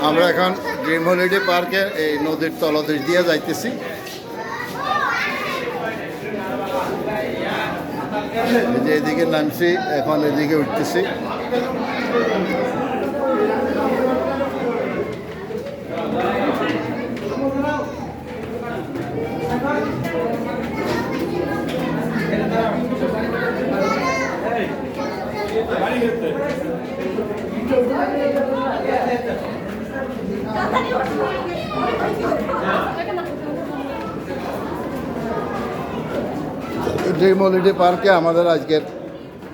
আমরা এখন dream holiday পার্কে এই নদীর তলদেশ দিয়ে যাইতেছি। এই যে এদিকে নামছি, এখন এদিকে উঠতেছি। ড্রিম হলিডে পার্কে আমাদের আজকের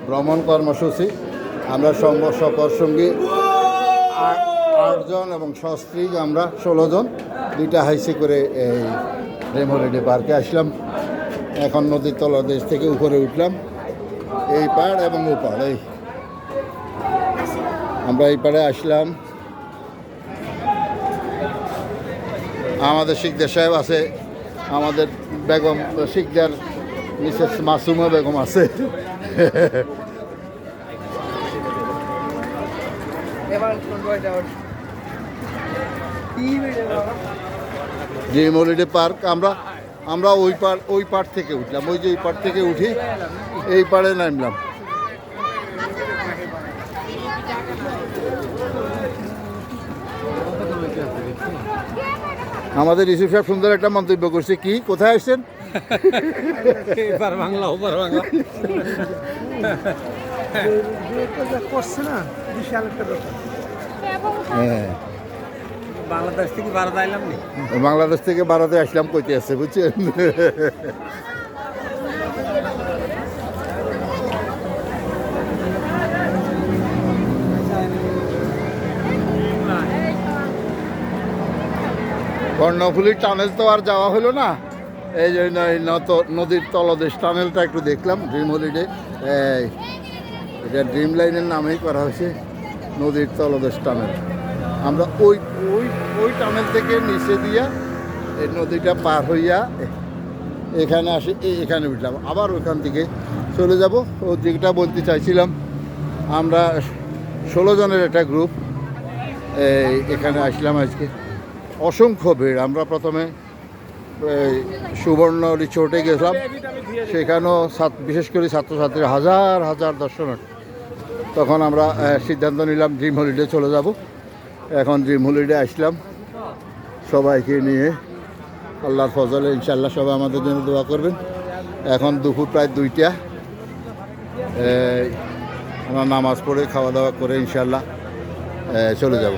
ভ্রমণ কর্মসূচি। আমরা সফর সঙ্গী 8 জন এবং সস্ত্রী আমরা 16 জন, 2টা হাইসি করে এই ড্রিম হলিডে পার্কে আসলাম। এখন নদীর তলদেশ থেকে উপরে উঠলাম, এই পাড় এবং ও পাড়। এই আমরা এই পাড়ে আসলাম। আমাদের শিকদার সাহেব আছে, আমাদের বেগম শিকদার মিসেস মাসুমা বেগম আছে। ড্রিম হলিডে পার্ক আমরা ওই পাড় থেকে উঠলাম, ওই যে ওই পাড় থেকে উঠি এই পাড়ে নামলাম। আমাদের ইউসুফ সাহেব সুন্দর একটা মন্তব্য করছে, কি কোথায় আসছেন? এবার বাংলা ওপার বাংলা করছে না, বিশাল একটা ব্যাপার। হ্যাঁ, বাংলাদেশ থেকে ভারত আইলাম নি, বাংলাদেশ থেকে ভারতে আসলাম কইতে আছে, বুঝছেন? কর্ণফুলির টানেল তো আর যাওয়া হলো না, এই জন্য নদীর তলদেশ টানেলটা একটু দেখলাম। ড্রিম হলিডে এটা ড্রিম লাইনের নামেই করা হয়েছে, নদীর তলদেশ টানেল। আমরা ওই ওই ওই টানেল থেকে নিচে দিয়া এই নদীটা পার হইয়া এখানে আসি, এখানে উঠলাম, আবার ওখান থেকে চলে যাব। ও দিকটা বলতে চাইছিলাম, আমরা 16 জনের একটা গ্রুপ এখানে আসলাম আজকে। অসংখ্য ভিড়। আমরা প্রথমে সুবর্ণ রিসোর্টে গেছিলাম, সেখানেও বিশেষ করে ছাত্রছাত্রীর হাজার হাজার দর্শনার্থী। তখন আমরা সিদ্ধান্ত নিলাম ড্রিম হলিডে চলে যাব। এখন ড্রিম হলিডে আসলাম সবাইকে নিয়ে। আল্লাহর ফজলে ইনশাল্লাহ সবাই আমাদের জন্য দোয়া করবেন। এখন দুপুর প্রায় 2টা, আমরা নামাজ পড়ে খাওয়া দাওয়া করে ইনশাল্লাহ চলে যাব।